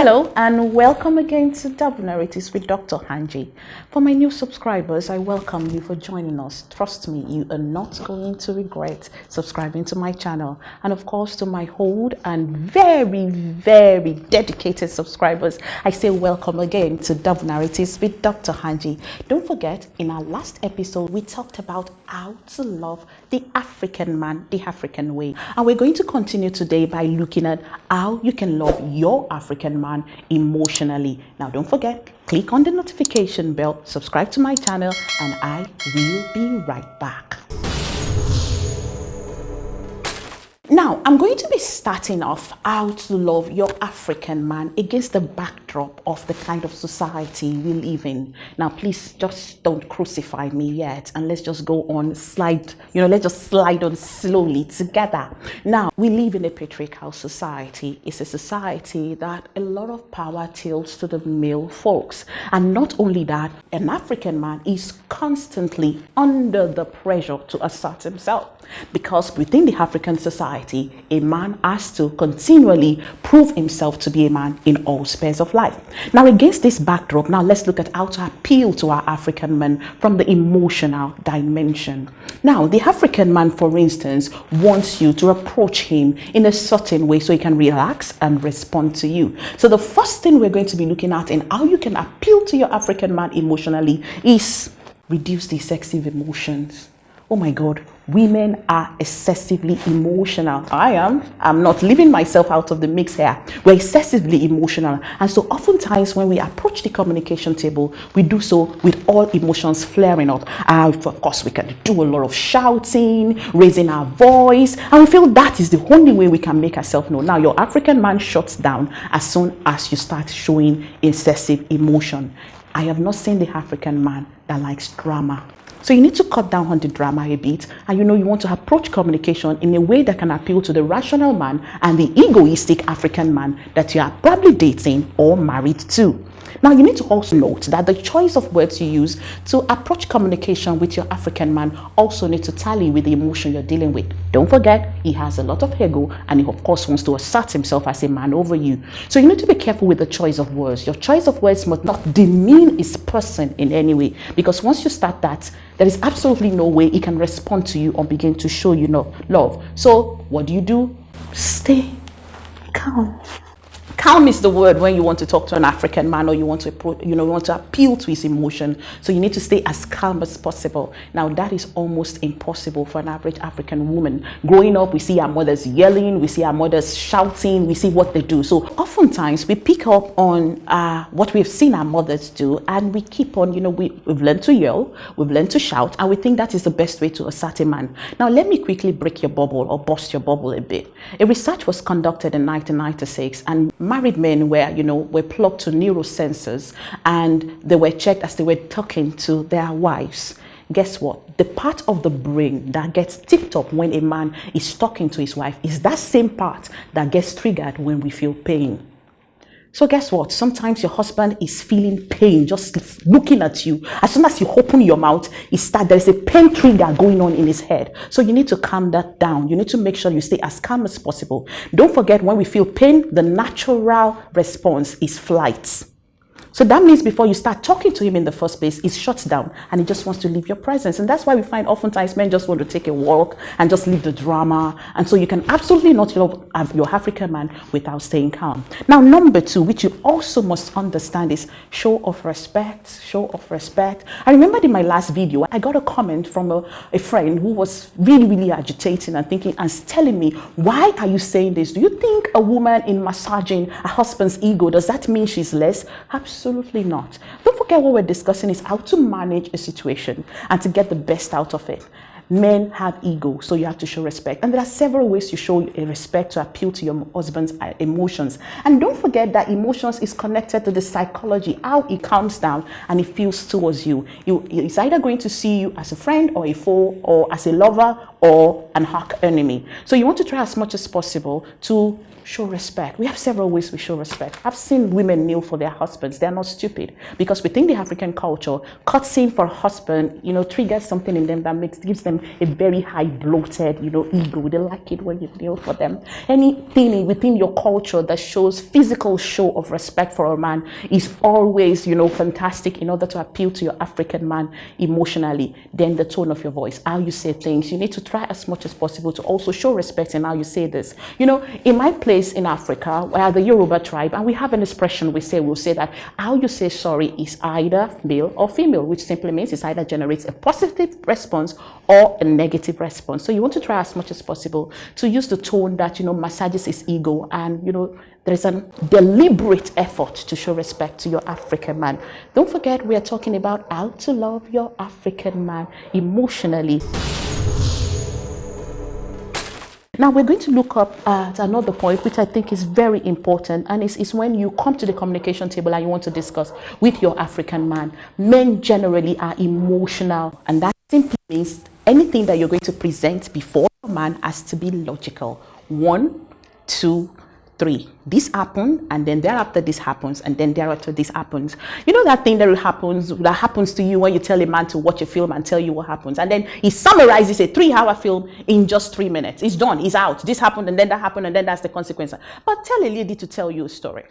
Hello and welcome again to Double Narratives with Dr. Hanji. For my new subscribers, I welcome you for joining us. Trust me, you are not going to regret subscribing to my channel. And of course, to my old and very dedicated subscribers, I say welcome again to Double Narratives with Dr. Hanji. Don't forget, in our last episode, we talked about how to love the African man, the African way. And we're going to continue today by looking at how you can love your African man emotionally. Now, don't forget, click on the notification bell, subscribe to my channel, and I will be right back. Now, I'm going to be starting off how to love your African man against the backdrop of the kind of society we live in. Now, please just don't crucify me yet, and let's just go on let's just slide on slowly together. Now, we live in a patriarchal society. It's a society that a lot of power tilts to the male folks. And not only that, an African man is constantly under the pressure to assert himself. Because within the African society, a man has to continually prove himself to be a man in all spheres of life. Now, against this backdrop, now let's look at how to appeal to our African men from the emotional dimension. Now, the African man, for instance, wants you to approach him in a certain way so he can relax and respond to you. So the first thing we're going to be looking at in how you can appeal to your African man emotionally is reduce the excessive emotions. Oh my God, women are excessively emotional. I'm not leaving myself out of the mix here. We're excessively emotional. And so oftentimes when we approach the communication table, we do so with all emotions flaring up. Of course, we can do a lot of shouting, raising our voice, and we feel that is the only way we can make ourselves known. Now, your African man shuts down as soon as you start showing excessive emotion. I have not seen the African man that likes drama. So you need to cut down on the drama a bit, and you want to approach communication in a way that can appeal to the rational man and the egoistic African man that you are probably dating or married to. Now, you need to also note that the choice of words you use to approach communication with your African man also need to tally with the emotion you're dealing with. Don't forget, he has a lot of ego and he, of course, wants to assert himself as a man over you. So you need to be careful with the choice of words. Your choice of words must not demean his person in any way, because once you start that, there is absolutely no way he can respond to you or begin to show you love. So what do? Stay calm. Calm is the word when you want to talk to an African man or you want to appeal to his emotion. So you need to stay as calm as possible. Now, that is almost impossible for an average African woman. Growing up, we see our mothers yelling, we see our mothers shouting, we see what they do. So oftentimes we pick up on what we've seen our mothers do, and we keep on, we've learned to yell, we've learned to shout, and we think that is the best way to assert a man. Now, let me quickly break your bubble or burst your bubble a bit. A research was conducted in 1996, and married men were plugged to neurosensors, and they were checked as they were talking to their wives. Guess what? The part of the brain that gets tipped up when a man is talking to his wife is that same part that gets triggered when we feel pain. So guess what? Sometimes your husband is feeling pain just looking at you. As soon as you open your mouth, there's a pain trigger going on in his head. So you need to calm that down. You need to make sure you stay as calm as possible. Don't forget, when we feel pain, the natural response is flight. So that means before you start talking to him in the first place, he shuts down and he just wants to leave your presence. And that's why we find oftentimes men just want to take a walk and just leave the drama. And so you can absolutely not love your African man without staying calm. Now, number two, which you also must understand, is show of respect. Show of respect. I remembered in my last video, I got a comment from a friend who was really agitating and thinking and telling me, why are you saying this? Do you think a woman in massaging a husband's ego, does that mean she's less? Absolutely not. Don't forget, what we're discussing is how to manage a situation and to get the best out of it. Men have ego, so you have to show respect. And there are several ways to show respect to appeal to your husband's emotions. And don't forget that emotions is connected to the psychology, how he calms down and he feels towards you. He's either going to see you as a friend or a foe, or as a lover or an arch enemy. So you want to try as much as possible to show respect. We have several ways we show respect. I've seen women kneel for their husbands. They're not stupid, because within the African culture, cutscene for a husband, triggers something in them that gives them a very high bloated, ego. They like it when you kneel for them. Anything within your culture that shows physical show of respect for a man is always, fantastic in order to appeal to your African man emotionally. Then the tone of your voice, how you say things. You need to try as much as possible to also show respect in how you say this. In my place in Africa, we are the Yoruba tribe, and we have an expression we'll say that how you say sorry is either male or female, which simply means it either generates a positive response or a negative response. So you want to try as much as possible to use the tone that, massages his ego, and, there's a deliberate effort to show respect to your African man. Don't forget, we are talking about how to love your African man emotionally. Now we're going to look up at another point which I think is very important, and it's when you come to the communication table and you want to discuss with your African man. Men generally are emotional, and that simply means anything that you're going to present before a man has to be logical. 1, 2, 3. This happened, and then thereafter this happens, and then thereafter this happens. That thing that happens to you when you tell a man to watch a film and tell you what happens, and then he summarizes a 3-hour film in just 3 minutes. It's done. It's out. This happened, and then that happened, and then that's the consequence. But tell a lady to tell you a story.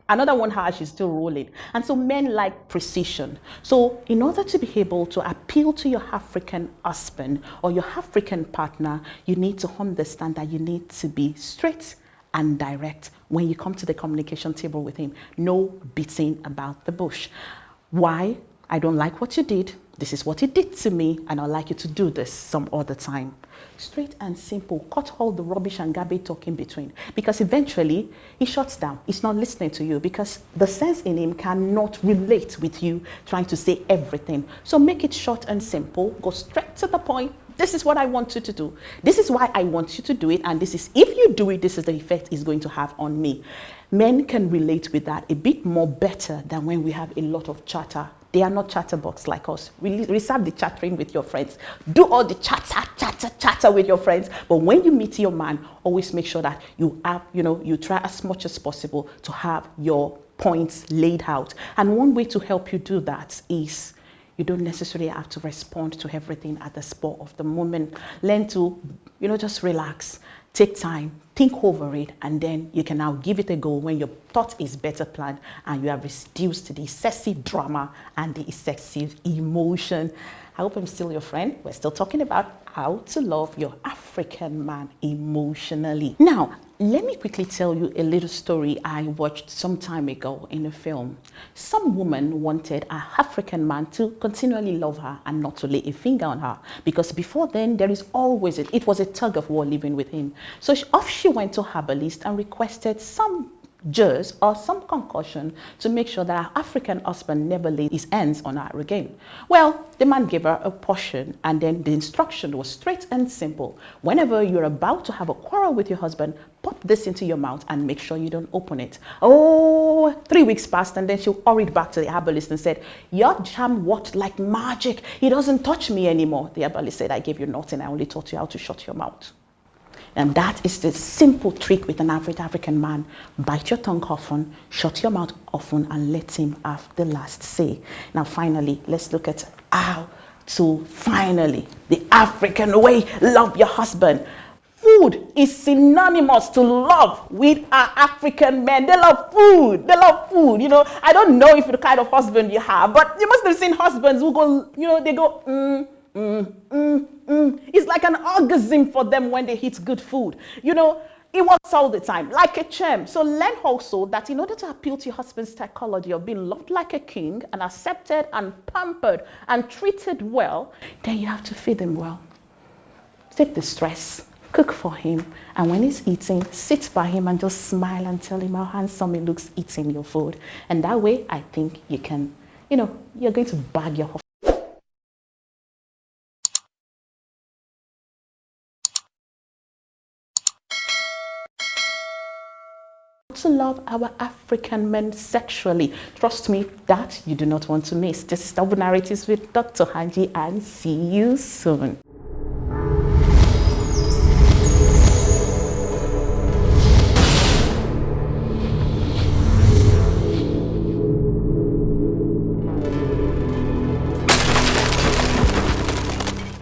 Another one, how she's still rolling. And so men like precision. So in order to be able to appeal to your African husband or your African partner, you need to understand that you need to be straight and direct when you come to the communication table with him. No beating about the bush. Why? I don't like what you did. This is what he did to me, and I'd like you to do this some other time. Straight and simple. Cut all the rubbish and garbage talk in between, because eventually he shuts down. He's not listening to you because the sense in him cannot relate with you trying to say everything. So make it short and simple. Go straight to the point. This is what I want you to do. This is why I want you to do it. And this is, if you do it, this is the effect it's going to have on me. Men can relate with that a bit more better than when we have a lot of chatter. They are not chatterbox like us. Reserve the chattering with your friends. Do all the chatter with your friends. But when you meet your man, always make sure that you have, you try as much as possible to have your points laid out. And one way to help you do that is, you don't necessarily have to respond to everything at the spur of the moment. Learn to, just relax, take time, think over it, and then you can now give it a go when your thought is better planned and you have reduced the excessive drama and the excessive emotion. I hope I'm still your friend. We're still talking about how to love your African man emotionally. Now, let me quickly tell you a little story I watched some time ago in a film. Some woman wanted her African man to continually love her and not to lay a finger on her, because before then there is always it was a tug of war living with him. So off she went to herbalist and requested some juice or some concoction to make sure that her African husband never laid his hands on her again. Well, the man gave her a portion, and then the instruction was straight and simple. Whenever you're about to have a quarrel with your husband, pop this into your mouth and make sure you don't open it. Oh, 3 weeks passed, and then she hurried back to the herbalist and said, your charm worked like magic. He doesn't touch me anymore. The herbalist said, I gave you nothing. I only taught you how to shut your mouth. And that is the simple trick with an average African man. Bite your tongue often, shut your mouth often, and let him have the last say. Now, finally, let's look at how to the African way, love your husband. Food is synonymous to love with our African men. They love food. They love food. I don't know if the kind of husband you have, but you must have seen husbands who go, they go, It's like an orgasm for them when they eat good food. It works all the time, like a charm. So learn also that in order to appeal to your husband's psychology of being loved like a king and accepted and pampered and treated well, then you have to feed him well. Take the stress, cook for him, and when he's eating, sit by him and just smile and tell him how handsome he looks eating your food. And that way, I think you can, you're going to bag your husband. To love our African men sexually. Trust me, that you do not want to miss. This is Double Narratives with Dr. Hanji, and see you soon.